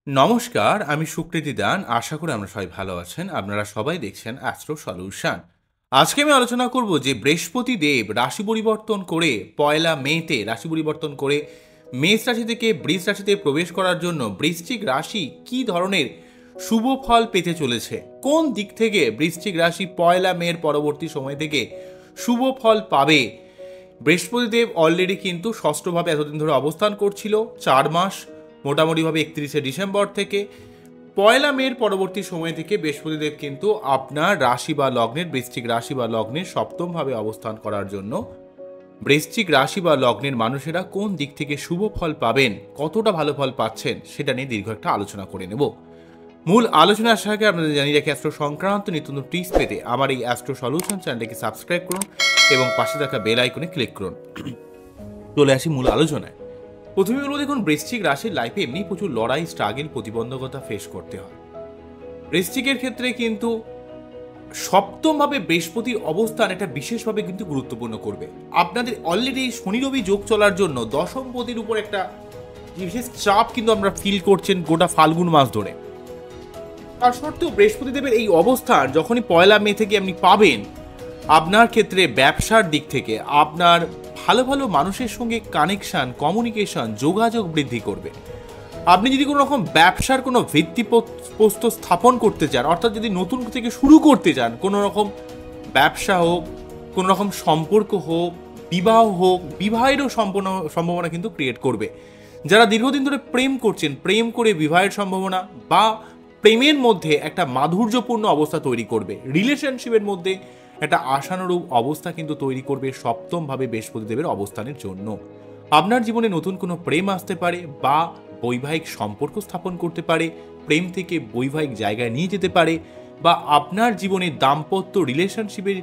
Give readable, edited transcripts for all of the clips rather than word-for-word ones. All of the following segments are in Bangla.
নমস্কার, আমি সুকৃতি দান। আশা করি আমরা সবাই ভালো আছেন। আপনারা সবাই দেখছেন অ্যাস্ট্রো সলিউশন। আজকে আমি আলোচনা করব যে বৃহস্পতি দেব রাশি পরিবর্তন করে পয়লা মেতে রাশি পরিবর্তন করে মেষ রাশি থেকে বৃষ রাশিতে প্রবেশ করার জন্য বৃশ্চিক রাশি কি ধরনের শুভ ফল পেতে চলেছে, কোন দিক থেকে বৃশ্চিক রাশি পয়লা মের পরবর্তী সময় থেকে শুভ ফল পাবে। বৃহস্পতি দেব অলরেডি কিন্তু ষষ্ঠভাবে এতদিন ধরে অবস্থান করছিল 4 মাস, মোটামুটিভাবে 31শে ডিসেম্বর থেকে পয়লা মের পরবর্তী সময় থেকে বৃহস্পতিদেব কিন্তু আপনার রাশি বা লগ্নের বৃশ্চিক রাশি বা লগ্নের সপ্তমভাবে অবস্থান করার জন্য বৃশ্চিক রাশি বা লগ্নের মানুষেরা কোন দিক থেকে শুভ ফল পাবেন, কতটা ভালো ফল পাচ্ছেন, সেটা নিয়ে দীর্ঘ একটা আলোচনা করে নেব। মূল আলোচনা আসার আগে আপনাদের জানিয়ে রাখি, অ্যাস্ট্রো সংক্রান্ত নিত্য নতুন টিপস পেতে আমার এই অ্যাস্ট্রো সলিউশন চ্যানেলটিকে সাবস্ক্রাইব করুন এবং পাশে থাকা বেল আইকনে ক্লিক করুন। চলে আসি মূল আলোচনায়। প্রথমে বলবো, দেখুন বৃশ্চিক রাশির লাইফে এমনি প্রচুর লড়াই, স্ট্রাগল, প্রতিবন্ধকতা ফেস করতে হয়। বৃশ্চিকের ক্ষেত্রে কিন্তু সপ্তমভাবে বৃহস্পতির অবস্থান এটা বিশেষভাবে কিন্তু গুরুত্বপূর্ণ করবে। আপনাদের অলরেডি শনি রবি যোগ চলার জন্য দশমপতির উপর একটা বিশেষ চাপ কিন্তু আমরা ফিল করছেন গোটা ফাল্গুন মাস ধরে। তার সত্ত্বেও বৃহস্পতি দেবের এই অবস্থান যখনই পয়লা মে থেকে আপনি পাবেন, আপনার ক্ষেত্রে ব্যবসার দিক থেকে আপনার ভালো ভালো মানুষের সঙ্গে কানেকশন, কমিউনিকেশন, যোগাযোগ বৃদ্ধি করবে। আপনি যদি কোনো রকম ব্যবসার কোনো ভিত্তিপ্রস্তর স্থাপন করতে চান, অর্থাৎ যদি নতুন থেকে শুরু করতে চান, কোনো রকম ব্যবসা হোক, কোনো রকম সম্পর্ক হোক, বিবাহ হোক, বিবাহেরও সম্ভাবনা কিন্তু ক্রিয়েট করবে। যারা দীর্ঘদিন ধরে প্রেম করছেন, প্রেম করে বিবাহের সম্ভাবনা বা প্রেমের মধ্যে একটা মাধুর্যপূর্ণ অবস্থা তৈরি করবে, রিলেশনশিপের মধ্যে একটা আশানুরূপ অবস্থা কিন্তু তৈরি করবে সপ্তমভাবে বৃহস্পতি দেবের অবস্থানের জন্য। আপনার জীবনে নতুন কোনো প্রেম আসতে পারে বা বৈবাহিক সম্পর্ক স্থাপন করতে পারে, প্রেম থেকে বৈবাহিক জায়গায় নিয়ে যেতে পারে, বা আপনার জীবনে দাম্পত্য রিলেশনশিপের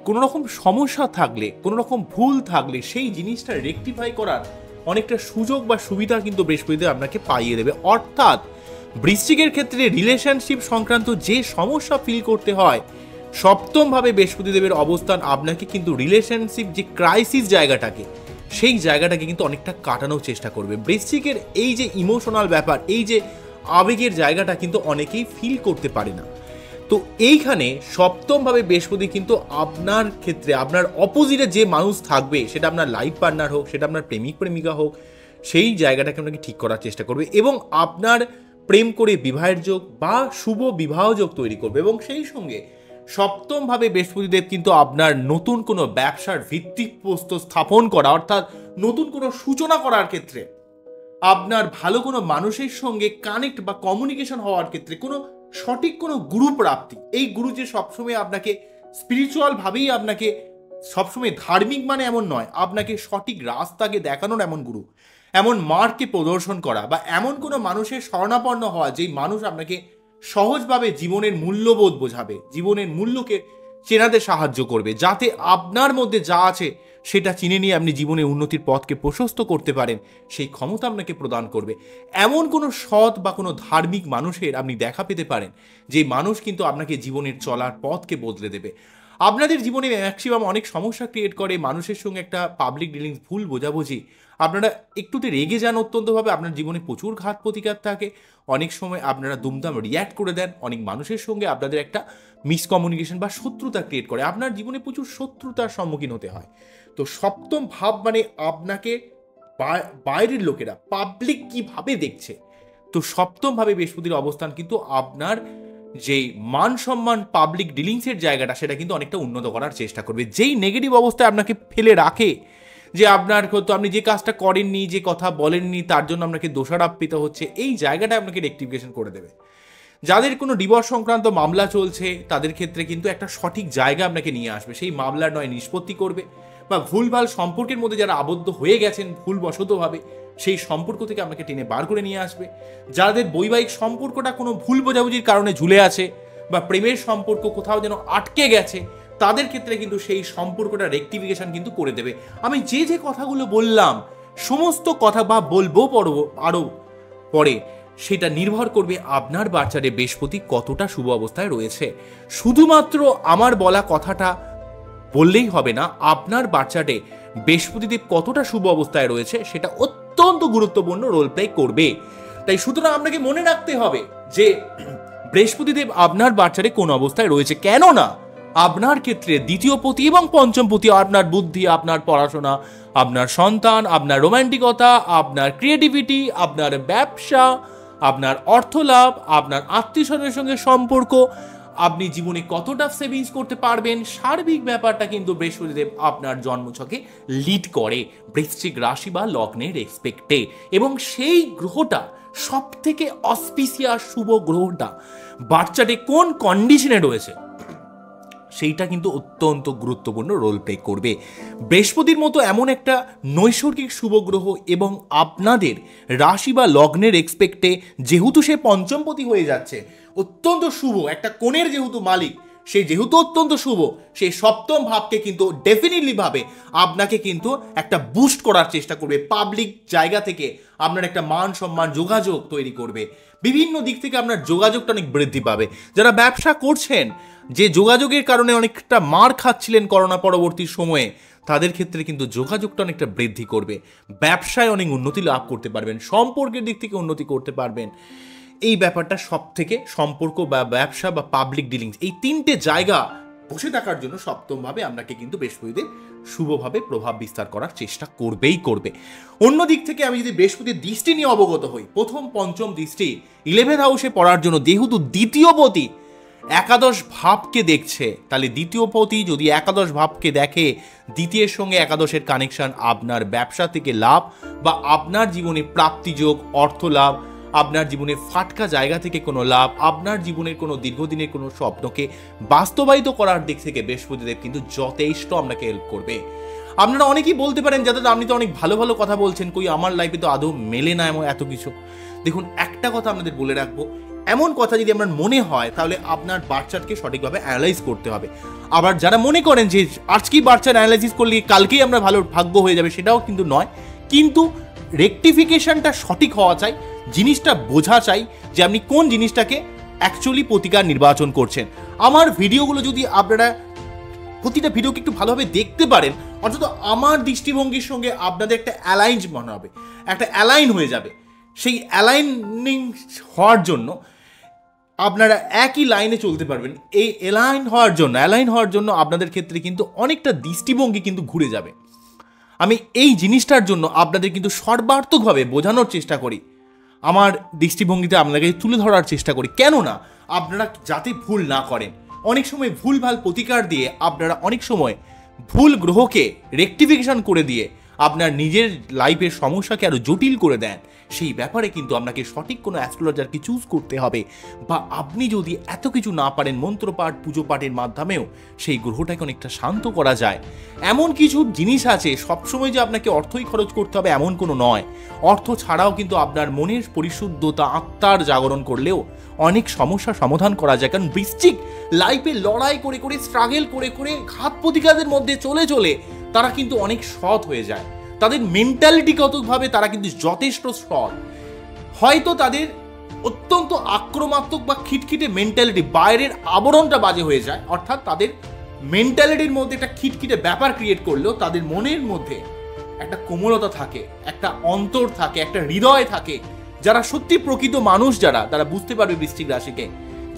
কোনো রকম সমস্যা থাকলে, কোনো রকম ভুল থাকলে সেই জিনিসটা রেকটিফাই করার অনেকটা সুযোগ বা সুবিধা কিন্তু বৃহস্পতিদেব আপনাকে পাইয়ে দেবে। অর্থাৎ বৃশ্চিকের ক্ষেত্রে রিলেশনশিপ সংক্রান্ত যে সমস্যা ফিল করতে হয়, সপ্তমভাবে বৃহস্পতিদেবের অবস্থান আপনাকে কিন্তু রিলেশনশিপ যে ক্রাইসিস জায়গাটাকে, সেই জায়গাটাকে কিন্তু অনেকটা কাটানোর চেষ্টা করবে। বৃশ্চিকের এই যে ইমোশনাল ব্যাপার, এই যে আবেগের জায়গাটা কিন্তু অনেকেই ফিল করতে পারে না। তো এইখানে সপ্তমভাবে বৃহস্পতি কিন্তু আপনার ক্ষেত্রে আপনার অপোজিটে যে মানুষ থাকবে, সেটা আপনার লাইফ পার্টনার হোক, সেটা আপনার প্রেমিক প্রেমিকা হোক, সেই জায়গাটাকে আপনাকে ঠিক করার চেষ্টা করবে এবং আপনার প্রেম করে বিবাহের যোগ বা শুভ বিবাহ যোগ তৈরি করবে। এবং সেই সঙ্গে সপ্তমভাবে বৃহস্পতিদেব কিন্তু আপনার নতুন কোনো ব্যবসার ভিত্তিপ্রস্তর স্থাপন করা, অর্থাৎ নতুন কোনো সূচনা করার ক্ষেত্রে, আপনার ভালো কোনো মানুষের সঙ্গে কানেক্ট বা কমিউনিকেশন হওয়ার ক্ষেত্রে কোনো সঠিক কোনো গুরু প্রাপ্তি, এই গুরু যে সবসময় আপনাকে স্পিরিচুয়াল ভাবেই আপনাকে সবসময় ধার্মিক মানে এমন নয়, আপনাকে সঠিক রাস্তাকে দেখানোর এমন গুরু, এমন মার্গকে প্রদর্শন করা, বা এমন কোনো মানুষের শরণাপন্ন হওয়া যেই মানুষ আপনাকে সহজভাবে জীবনের মূল্যবোধ বোঝাবে, জীবনের মূল্যকে চেনাতে সাহায্য করবে, যাতে আপনার মধ্যে যা আছে সেটা চিনে নিয়ে আপনি জীবনের উন্নতির পথকে প্রশস্ত করতে পারেন, সেই ক্ষমতা আপনাকে প্রদান করবে। এমন কোনো সৎ বা কোনো ধার্মিক মানুষের আপনি দেখা পেতে পারেন, যে মানুষ কিন্তু আপনাকে জীবনের চলার পথকে বদলে দেবে। আপনাদের জীবনে ম্যাক্সিমাম অনেক সমস্যা ক্রিয়েট করে মানুষের সঙ্গে একটা পাবলিক ডিলিংস, ভুল বোঝাবুঝি, আপনারা একটুতে রেগে যান অত্যন্তভাবে, আপনার জীবনে প্রচুর ঘাত প্রতিঘাত থাকে, অনেক সময় আপনারা দুমদাম রিয়্যাক্ট করে দেন, অনেক মানুষের সঙ্গে আপনাদের একটা মিসকমিউনিকেশন বা শত্রুতা ক্রিয়েট করে, আপনার জীবনে প্রচুর শত্রুতার সম্মুখীন হতে হয়। তো সপ্তম ভাব মানে আপনাকে বাইরের লোকেরা, পাবলিক কিভাবে দেখছে, তো সপ্তম ভাবে বৃহস্পতির অবস্থান কিন্তু আপনার যেই মান সম্মান, পাবলিক ডিলিংসের জায়গাটা, সেটা কিন্তু অনেকটা উন্নত করার চেষ্টা করবে। যেই নেগেটিভ অবস্থায় আপনাকে ফেলে রাখে, যে আপনার হয়তো আপনি যে কাজটা করেননি, যে কথা বলেননি, তার জন্য আপনাকে দোষারোপ পেতে হচ্ছে, এই জায়গাটা আপনাকে রেকটিফিকেশন করে দেবে। যাদের কোনো ডিভোর্স সংক্রান্ত মামলা চলছে, তাদের ক্ষেত্রে কিন্তু একটা সঠিক জায়গা আপনাকে নিয়ে আসবে, সেই মামলার নয় নিষ্পত্তি করবে, বা ভুলভাল সম্পর্কের মধ্যে যারা আবদ্ধ হয়ে গেছেন ভুলবশতভাবে, সেই সম্পর্ক থেকে আপনাকে টেনে বার করে নিয়ে আসবে। যাদের বৈবাহিক সম্পর্কটা কোনো ভুল বোঝাবুঝির কারণে ঝুলে আছে, বা প্রেমের সম্পর্ক কোথাও যেন আটকে গেছে, তাদের ক্ষেত্রে কিন্তু সেই সম্পর্কটা রেকটিফিকেশন কিন্তু করে দেবে। আমি যে যে কথাগুলো বললাম, সমস্ত কথা বা বলবো আরও পরে, সেটা নির্ভর করবে আপনার বাচ্চারে বৃহস্পতি কতটা শুভ অবস্থায় রয়েছে। শুধুমাত্র আমার বলা কথাটা বললেই হবে না, আপনার বাচ্চাটে বৃহস্পতিদেব কতটা শুভ অবস্থায় রয়েছে সেটা অত্যন্ত গুরুত্বপূর্ণ রোল প্লে করবে। তাই সুতরাং আপনাকে মনে রাখতে হবে যে বৃহস্পতিদেব আপনার বাচ্চারে কোন অবস্থায় রয়েছে, কেননা আপনার ক্ষেত্রে দ্বিতীয় পতি এবং পঞ্চম পতি আপনার বুদ্ধি, আপনার পড়াশোনা, আপনার সন্তান, আপনার রোমান্টিকতা, আপনার ক্রিয়েটিভিটি, আপনার ব্যবসা, আপনার অর্থলাভ, আপনার আত্মীয়স্বজনের সঙ্গে সম্পর্ক, আপনি জীবনে কতটা সেভিংস করতে পারবেন, সার্বিক ব্যাপারটা কিন্তু বৃহস্পতিদেব আপনার জন্মছকে লিড করে বৃশ্চিক রাশি বা লগ্নের রেসপেক্টে। এবং সেই গ্রহটা সব থেকে অসপিসিয়াস শুভ গ্রহটা বাচ্চাটি কোন কন্ডিশনে রয়েছে সেইটা কিন্তু অত্যন্ত গুরুত্বপূর্ণ রোল প্লে করবে। বৃহস্পতির মতো এমন একটা নৈসর্গিক শুভ গ্রহ এবং আপনাদের রাশি বা লগ্নের এক্সপেক্টে যেহেতু সে পঞ্চমপতি হয়ে যাচ্ছে, অত্যন্ত শুভ একটা কোণের যেহেতু মালিক, সে যেহেতু অত্যন্ত শুভ, সেই সপ্তম ভাবকে কিন্তু ডেফিনেটলি ভাবে আপনাকে কিন্তু একটা বুস্ট করার চেষ্টা করবে। পাবলিক জায়গা থেকে আপনার একটা মান সম্মান যোগাযোগ তৈরি করবে, বিভিন্ন দিক থেকে আপনার যোগাযোগটা অনেক বৃদ্ধি পাবে। যারা ব্যবসা করছেন, যে যোগাযোগের কারণে অনেকটা মার খাচ্ছিলেন করোনা পরবর্তী সময়ে, তাদের ক্ষেত্রে কিন্তু যোগাযোগটা অনেকটা বৃদ্ধি করবে, ব্যবসায় অনেক উন্নতি লাভ করতে পারবেন, সম্পর্কের দিক থেকে উন্নতি করতে পারবেন। এই ব্যাপারটা সব থেকে সম্পর্ক বা ব্যবসা বা পাবলিক ডিলিংস, এই তিনটে জায়গা বসে থাকার জন্য সপ্তমভাবে আপনাকে কিন্তু বৃহস্পতিদেব শুভভাবে প্রভাব বিস্তার করার চেষ্টা করবেই করবে। অন্য দিক থেকে আমি যদি বৃহস্পতির দৃষ্টি নিয়ে অবগত হই, প্রথম পঞ্চম দৃষ্টি 11th হাউসে পড়ার জন্য যেহেতু দ্বিতীয় পতি একাদশ ভাবকে দেখছে, তাহলে দ্বিতীয় পতি যদি একাদশ ভাবকে দেখে, দ্বিতীয়ের সঙ্গে একাদশের কানেকশন আপনার ব্যবসা থেকে লাভ বা আপনার জীবনে প্রাপ্তিযোগ, অর্থ লাভ, আপনার জীবনে ফাটকা জায়গা থেকে কোনো লাভ, আপনার জীবনের কোনো দীর্ঘদিনের কোনো স্বপ্নকে বাস্তবায়িত করার দিক থেকে বৃহস্পতিদেব কিন্তু যথেষ্ট আপনাকে হেল্প করবে। আপনারা অনেকেই বলতে পারেন যাতে আপনি তো অনেক ভালো ভালো কথা বলছেন, কই আমার লাইফে তো আদৌ মেলে না এমন এত কিছু। দেখুন, একটা কথা আপনাদের বলে রাখবো, এমন কথা যদি আপনার মনে হয় তাহলে আপনার বাচ্চাকে সঠিকভাবে অ্যানালাইজ করতে হবে। আবার যারা মনে করেন যে আজকেই বাচ্চার অ্যানালাইসিস করলে কালকেই আমরা ভালো ভাগ্য হয়ে যাবে, সেটাও কিন্তু নয়। কিন্তু রেকটিফিকেশনটা সঠিক হওয়া চাই, জিনিসটা বোঝা চাই যে আপনি কোন জিনিসটাকে অ্যাকচুয়ালি প্রতিকার নির্বাচন করছেন। আমার ভিডিওগুলো যদি আপনারা প্রতিটা ভিডিওকে একটু ভালোভাবে দেখতে পারেন, অন্তত আমার দৃষ্টিভঙ্গির সঙ্গে আপনাদের একটা অ্যালাইন মনে হবে, একটা অ্যালাইন হয়ে যাবে। সেই অ্যালাইনিং হওয়ার জন্য আপনারা একই লাইনে চলতে পারবেন। এই অ্যালাইন হওয়ার জন্য আপনাদের ক্ষেত্রে কিন্তু অনেকটা দৃষ্টিভঙ্গি কিন্তু ঘুরে যাবে। আমি এই জিনিসটার জন্য আপনাদের কিন্তু সর্বার্থকভাবে বোঝানোর চেষ্টা করি, আমার দৃষ্টিভঙ্গিতে আপনাকে তুলে ধরার চেষ্টা করি, কেননা আপনারা যাতে ভুল না করেন। অনেক সময় ভুলভাল প্রতিকার দিয়ে আপনারা অনেক সময় ভুল গ্রহকে রেকটিফিকেশন করে দিয়ে আপনার নিজের লাইফের সমস্যাকে আরও জটিল করে দেন। সেই ব্যাপারে কিন্তু আপনাকে সঠিক কোনো অ্যাস্ট্রোলজারকে চুজ করতে হবে, বা আপনি যদি এত কিছু না পারেন মন্ত্রপাঠ পুজো পাঠের মাধ্যমেও সেই গ্রহটাকে অনেকটা শান্ত করা যায়। এমন কিছু জিনিস আছে, সবসময় যে আপনাকে অর্থই খরচ করতে হবে এমন কোনো নয়। অর্থ ছাড়াও কিন্তু আপনার মনের পরিশুদ্ধতা, আত্মার জাগরণ করলেও অনেক সমস্যার সমাধান করা যায়। কারণ বৃশ্চিক লাইফে লড়াই করে করে, স্ট্রাগল করে করে, ঘাত প্রতিঘাতের মধ্যে চলে চলে তারা কিন্তু অনেক সৎ হয়ে যায়। তাদের মেন্টালিটিগতভাবে তারা কিন্তু যথেষ্ট সৎ। হয়তো তাদের অত্যন্ত আক্রমণাত্মক বা খিটখিটে মেন্টালিটি, বাইরের আবরণটা বাজে হয়ে যায়, অর্থাৎ তাদের মেন্টালিটির মধ্যে একটা খিটখিটে ব্যাপার ক্রিয়েট করলেও তাদের মনের মধ্যে একটা কোমলতা থাকে, একটা অন্তর থাকে, একটা হৃদয় থাকে। যারা সত্যি প্রকৃত মানুষ, যারা তারা বুঝতে পারবে বৃশ্চিক রাশিকে,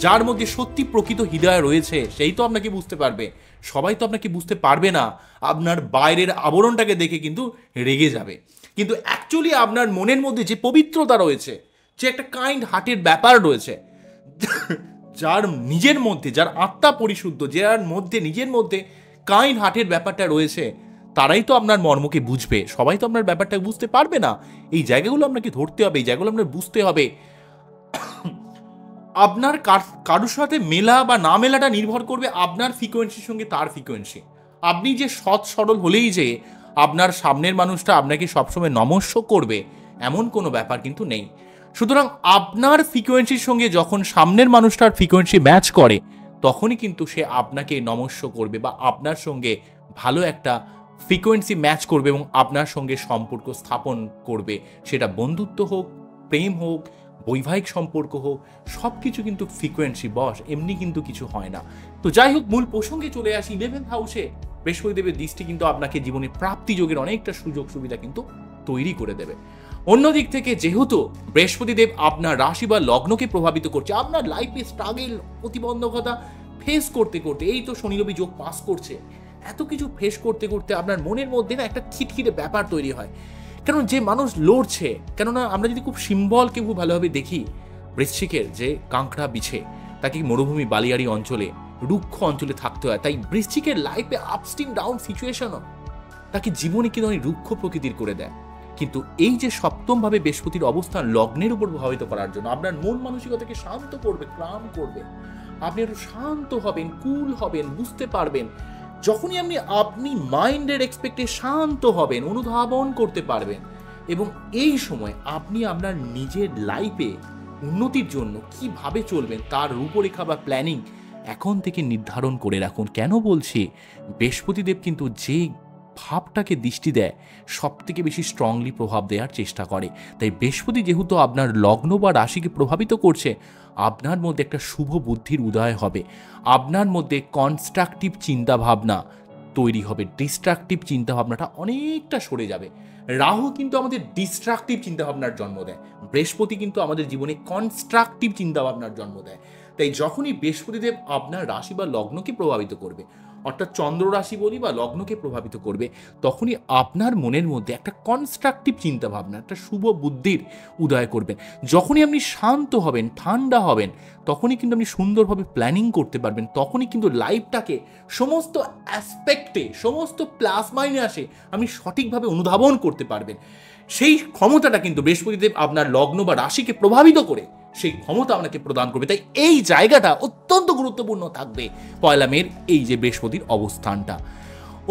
যার মধ্যে সত্যি প্রকৃত হৃদয় রয়েছে সেই তো আপনাকে বুঝতে পারবে। সবাই তো আপনাকে বুঝতে পারবে না, আপনার বাইরের আবরণটাকে দেখে কিন্তু রেগে যাবে। কিন্তু অ্যাকচুয়ালি আপনার মনের মধ্যে যে পবিত্রতা রয়েছে, যে একটা কাইন্ড হার্টের ব্যাপার রয়েছে, যার নিজের মধ্যে, যার আত্মা পরিশুদ্ধ, যার মধ্যে নিজের মধ্যে কাইন্ড হার্টের ব্যাপারটা রয়েছে, তারাই তো আপনার মর্মকে বুঝবে। সবাই তো আপনার ব্যাপারটা বুঝতে পারবে না। এই জায়গাগুলো আপনাকে ধরতে হবে, এই জায়গাগুলো আপনার বুঝতে হবে। আপনার কারোর সাথে মেলা বা না মেলাটা নির্ভর করবে আপনার ফ্রিকোয়েন্সির সঙ্গে তার ফ্রিকোয়েন্সি। আপনি যে সৎ সরল হলেই যে আপনার সামনের মানুষটা আপনাকে সবসময় নমস্য করবে এমন কোনো ব্যাপার কিন্তু নেই। সুতরাং আপনার ফ্রিকোয়েন্সির সঙ্গে যখন সামনের মানুষটার ফ্রিকোয়েন্সি ম্যাচ করে, তখনই কিন্তু সে আপনাকে নমস্য করবে বা আপনার সঙ্গে ভালো একটা ফ্রিকোয়েন্সি ম্যাচ করবে এবং আপনার সঙ্গে সম্পর্ক স্থাপন করবে। সেটা বন্ধুত্ব হোক, প্রেম হোক, বৈবাহিক সম্পর্ক হোক, সব কিছু কিন্তু ফ্রিকোয়েন্সি বস, এমনি কিন্তু কিছু হয় না। তো যাই হোক, মূল প্রসঙ্গে চলে আসি। 11th হাউসে বৃহস্পতিদেবের দৃষ্টি কিন্তু আপনাকে জীবনে প্রাপ্তি যোগের অনেকটা সুযোগ সুবিধা কিন্তু তৈরি করে দেবে। অন্যদিক থেকে যেহেতু বৃহস্পতিদেব আপনার রাশি বা লগ্নকে প্রভাবিত করছে, আপনার লাইফে স্ট্রাগল, প্রতিবন্ধকতা ফেস করতে করতে, এই তো শনি রবি যোগ পাস করছে, এত কিছু ফেস করতে করতে আপনার মনের মধ্যে না একটা খিটখিটে ব্যাপার তৈরি হয়। কারণ যে মানুষ লড়ছে, কেননা আমরা যদি খুব সিম্বলকে খুব ভালোভাবে দেখি, বৃশ্চিকের যে কাঁকড়া বিছে তাকে মরুভূমি বালিয়াড়ি অঞ্চলে, রুক্ষ অঞ্চলে থাকতে হয়, তাই বৃশ্চিকের লাইফে আপস্টিং ডাউন সিচুয়েশনও তাকে জীবনে কিন্তু অনেক রুক্ষ প্রকৃতির করে দেয়। কিন্তু এই যে সপ্তমভাবে বৃহস্পতির অবস্থান লগ্নের উপর প্রভাবিত করার জন্য আপনার মন মানসিকতাকে শান্ত করবে, ক্লাম করবে, আপনি একটু শান্ত হবেন, কুল হবেন, বুঝতে পারবেন। যখনই আপনি মাইন্ডের এক্সপেক্টে শান্ত হবেন, অনুধাবন করতে পারবেন, এবং এই সময় আপনি আপনার নিজের লাইফে উন্নতির জন্য কিভাবে চলবেন তার রূপরেখা বা প্ল্যানিং এখন থেকে নির্ধারণ করে রাখুন। কেন বলছি, বৃহস্পতিদেব কিন্তু যে ভাবটাকে দৃষ্টি দেয় সব থেকে বেশি স্ট্রংলি প্রভাব দেওয়ার চেষ্টা করে। তাই বৃহস্পতি যেহেতু আপনার লগ্ন বা রাশিকে প্রভাবিত করছে, আপনার মধ্যে একটা শুভ বুদ্ধির উদয় হবে, আপনার মধ্যে কনস্ট্রাকটিভ চিন্তাভাবনা তৈরি হবে, ডিস্ট্রাকটিভ চিন্তাভাবনাটা অনেকটা সরে যাবে। রাহু কিন্তু আমাদের ডিস্ট্রাকটিভ চিন্তাভাবনার জন্ম দেয়, বৃহস্পতি কিন্তু আমাদের জীবনে কনস্ট্রাকটিভ চিন্তাভাবনার জন্ম দেয়। তাই যখনই বৃহস্পতিদেব আপনার রাশি বা লগ্নকে প্রভাবিত করবে, অর্থাৎ চন্দ্র রাশি বলি বা লগ্নকে প্রভাবিত করবে, তখনই আপনার মনের মধ্যে একটা কনস্ট্রাকটিভ চিন্তাভাবনা, একটা শুভ বুদ্ধির উদয় করবেন। যখনই আপনি শান্ত হবেন, ঠান্ডা হবেন, তখনই কিন্তু আপনি সুন্দরভাবে প্ল্যানিং করতে পারবেন, তখনই কিন্তু লাইফটাকে সমস্ত অ্যাসপেক্টে, সমস্ত প্লাস মাইনাসে আপনি সঠিকভাবে অনুধাবন করতে পারবেন। সেই ক্ষমতাটা কিন্তু বৃহস্পতিদেব আপনার লগ্ন বা রাশিকে প্রভাবিত করে সেই ক্ষমতা আপনাকে প্রদান করবে। তাই এই জায়গাটা অত্যন্ত গুরুত্বপূর্ণ থাকবে পয়লা মের এই যে বৃহস্পতির অবস্থানটা।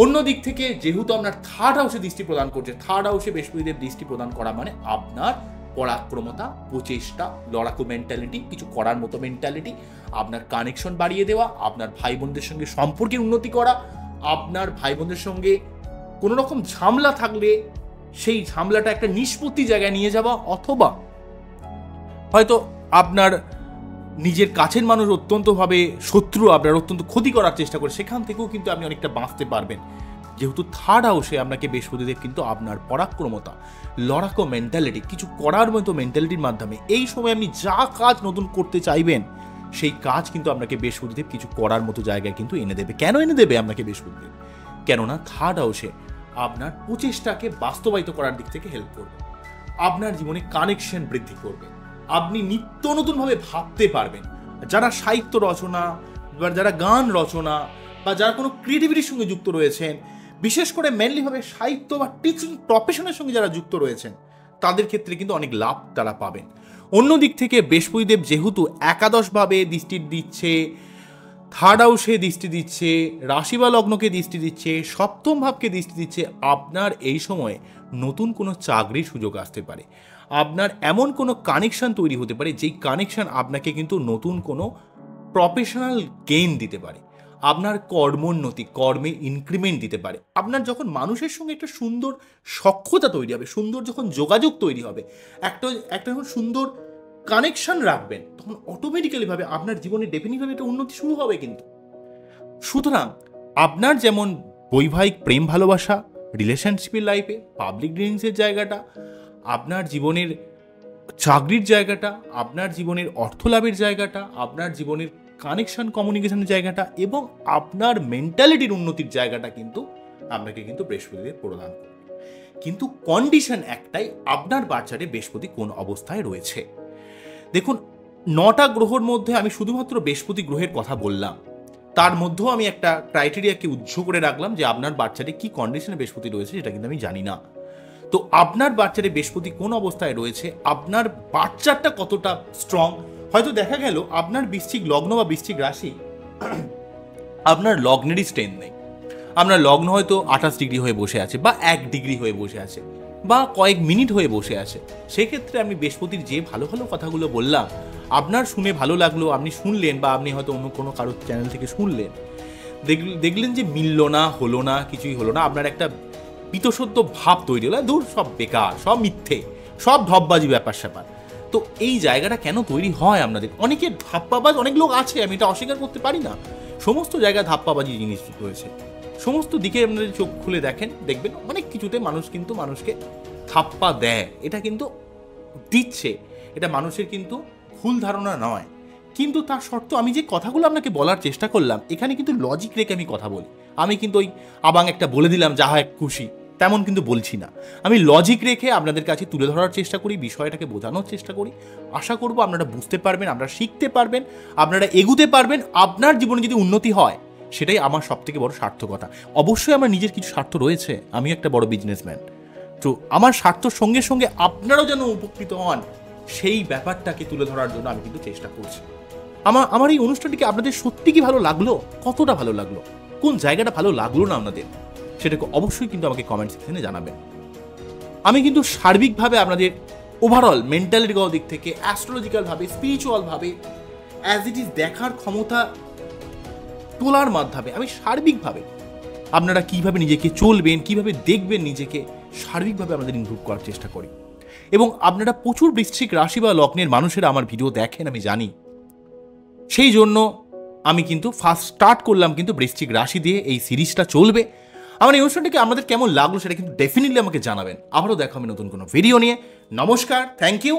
অন্য দিক থেকে যেহেতু আপনার থার্ড হাউসে দৃষ্টি প্রদান করছে, থার্ড হাউসে বৃহস্পতিদেব দৃষ্টি প্রদান করা মানে আপনার পরাক্রমতা, প্রচেষ্টা, লড়াকু মেন্টালিটি, কিছু করার মতো মেন্টালিটি, আপনার কানেকশন বাড়িয়ে দেওয়া, আপনার ভাই বোনদের সঙ্গে সম্পর্কের উন্নতি করা, আপনার ভাই বোনদের সঙ্গে কোনো রকম ঝামেলা থাকলে সেই ঝামেলাটা একটা নিষ্পত্তি জায়গায় নিয়ে যাওয়া, অথবা হয়তো আপনার নিজের কাছের মানুষ অত্যন্তভাবে শত্রু আপনার অত্যন্ত ক্ষতি করার চেষ্টা করে, সেখান থেকেও কিন্তু আপনি অনেকটা বাঁচতে পারবেন। যেহেতু থার্ড হাউসে আপনাকে বৃহস্পতিদেব কিন্তু আপনার পরাক্রমতা, লড়াকু মেন্টালিটি, কিছু করার মতো মেন্টালিটির মাধ্যমে এই সময় আপনি যা কাজ নতুন করতে চাইবেন সেই কাজ কিন্তু আপনাকে বৃহস্পতিদেব কিছু করার মতো জায়গায় কিন্তু এনে দেবে। কেন এনে দেবে আপনাকে বৃহস্পতিদেব? কেননা থার্ড হাউসে আপনার প্রচেষ্টাকে বাস্তবায়িত করার দিক থেকে হেল্প করবে, আপনার জীবনে কানেকশন বৃদ্ধি করবে, আপনি নিত্য নতুনভাবে ভাবতে পারবেন। যারা সাহিত্য রচনা বা যারা গান রচনা বা যারা কোনো ক্রিয়েটিভিটির সঙ্গে যুক্ত রয়েছেন, বিশেষ করে মেনলিভাবে সাহিত্য বা টিচিং প্রফেশনের সঙ্গে যারা যুক্ত রয়েছেন, তাদের ক্ষেত্রে কিন্তু অনেক লাভ তারা পাবেন। অন্য দিক থেকে বৃহস্পতিদেব যেহেতু একাদশভাবে দৃষ্টি দিচ্ছে, থার্ড হাউসে দৃষ্টি দিচ্ছে, রাশি বা লগ্নকে দৃষ্টি দিচ্ছে, সপ্তম ভাবকে দৃষ্টি দিচ্ছে, আপনার এই সময়ে নতুন কোনো চাকরির সুযোগ আসতে পারে, আপনার এমন কোনো কানেকশন তৈরি হতে পারে যেই কানেকশন আপনাকে কিন্তু নতুন কোনো প্রফেশনাল গেইন দিতে পারে, আপনার কর্মোন্নতি, কর্মে ইনক্রিমেন্ট দিতে পারে। আপনার যখন মানুষের সঙ্গে একটা সুন্দর সখ্যতা তৈরি হবে, সুন্দর যখন যোগাযোগ তৈরি হবে, একটা যখন সুন্দর কানেকশন রাখবেন, তখন অটোমেটিক্যালিভাবে আপনার জীবনে ডেফিনিটভাবে একটা উন্নতি শুরু হবে কিন্তু। সুতরাং আপনার যেমন বৈবাহিক প্রেম ভালোবাসা, রিলেশনশিপের লাইফে, পাবলিক ডিলিংসের জায়গাটা, আপনার জীবনের চাকরির জায়গাটা, আপনার জীবনের অর্থলাভের জায়গাটা, আপনার জীবনের কানেকশন কমিউনিকেশনের জায়গাটা এবং আপনার মেন্টালিটির উন্নতির জায়গাটা কিন্তু আপনাকে কিন্তু বৃহস্পতিদেব প্রদান করবে। কিন্তু কন্ডিশন একটাই, আপনার বাচ্চারে বৃহস্পতি কোন অবস্থায় রয়েছে। দেখুন, 9টা গ্রহর মধ্যে আমি শুধুমাত্র বৃহস্পতি গ্রহের কথা বললাম, তার মধ্যেও আমি একটা ক্রাইটেরিয়াকে উজ্জ্ব করে রাখলাম যে আপনার বাচ্চারে কি কন্ডিশনে বৃহস্পতি রয়েছে সেটা কিন্তু আমি জানি না। তো আপনার বাচ্চারে বৃহস্পতি কোন অবস্থায় রয়েছে, আপনার বাচ্চাটা কতটা স্ট্রং, হয়তো দেখা গেল আপনার বৃশ্চিক লগ্ন বা বৃশ্চিক রাশি, আপনার লগ্নেরই স্ট্রেন্থ নেই, আপনার লগ্ন হয়তো 28 ডিগ্রি হয়ে বসে আছে বা 1 ডিগ্রি হয়ে বসে আছে বা কয়েক মিনিট হয়ে বসে আছে। সেক্ষেত্রে আমি বৃহস্পতির যে ভালো ভালো কথাগুলো বললাম, আপনার শুনে ভালো লাগলো, আপনি শুনলেন বা আপনি হয়তো অন্য কোনো কারোর চ্যানেল থেকে শুনলেন, দেখলেন যে মিলল না, হলো না, কিছুই হলো না, আপনার একটা বীতসদ্য ভাব তৈরি হলো, দূর সব বেকার, সব মিথ্যে, সব ঢপবাজি ব্যাপার স্যাপার। তো এই জায়গাটা কেন তৈরি হয় আপনাদের? অনেকের ধাপ্পাবাজ অনেক লোক আছে, আমি এটা অস্বীকার করতে পারি না, সমস্ত জায়গায় ধাপ্পাবাজি জিনিস রয়েছে, সমস্ত দিকে আপনাদের চোখ খুলে দেখেন, দেখবেন অনেক কিছুতে মানুষ কিন্তু মানুষকে থাপ্পা দেয়, এটা কিন্তু দিচ্ছে, এটা মানুষের কিন্তু ভুল ধারণা নয়। কিন্তু তার শর্ত আমি যে কথাগুলো আপনাকে বলার চেষ্টা করলাম, এখানে কিন্তু লজিক রেখে আমি কথা বলি। আমি কিন্তু ওই আবাং একটা বলে দিলাম যাহা এক খুশি, তেমন কিন্তু বলছি না। আমি লজিক রেখে আপনাদের কাছে তুলে ধরার চেষ্টা করি, বিষয়টাকে বোঝানোর চেষ্টা করি। আশা করব আপনারা বুঝতে পারবেন, আপনারা শিখতে পারবেন, আপনারা এগুতে পারবেন। আপনার জীবনে যদি উন্নতি হয়, সেটাই আমার সবথেকে বড় সার্থকতা। অবশ্যই আমার নিজের কিছু স্বার্থ রয়েছে, আমি একটা বড় বিজনেসম্যান, তো আমার স্বার্থর সঙ্গে সঙ্গে আপনারাও যেন উপকৃত হন, সেই ব্যাপারটাকে তুলে ধরার জন্য আমি কিন্তু চেষ্টা করছি। আমার এই অনুষ্ঠানটিকে আপনাদের সত্যি কি ভালো লাগলো? কতটা ভালো লাগলো? কোন জায়গাটা ভালো লাগলো না আপনাদের, সেটাকে অবশ্যই কিন্তু আমাকে কমেন্ট সেকশনে জানাবেন। আমি কিন্তু সার্বিকভাবে আপনাদের ওভারঅল মেন্টালিটিগত দিক থেকে, অ্যাস্ট্রোলজিক্যালভাবে, স্পিরিচুয়ালভাবে অ্যাজ ইট ইজ দেখার ক্ষমতা তোলার মাধ্যমে আমি সার্বিকভাবে আপনারা কিভাবে নিজেকে চলবেন, কিভাবে দেখবেন নিজেকে, সার্বিকভাবে আমাদের ইমপ্রুভ করার চেষ্টা করি। এবং আপনারা প্রচুর বৃশ্চিক রাশি বা লগ্নের মানুষেরা আমার ভিডিও দেখেন, আমি জানি। সেই জন্য আমি কিন্তু ফার্স্ট স্টার্ট করলাম কিন্তু বৃশ্চিক রাশি দিয়ে, এই সিরিজটা চলবে। আমার এই অনুষ্ঠানটাকে আপনাদের কেমন লাগলো সেটা কিন্তু ডেফিনেটলি আমাকে জানাবেন। আবারও দেখা হবে নতুন কোনো ভিডিও নিয়ে। নমস্কার, থ্যাংক ইউ।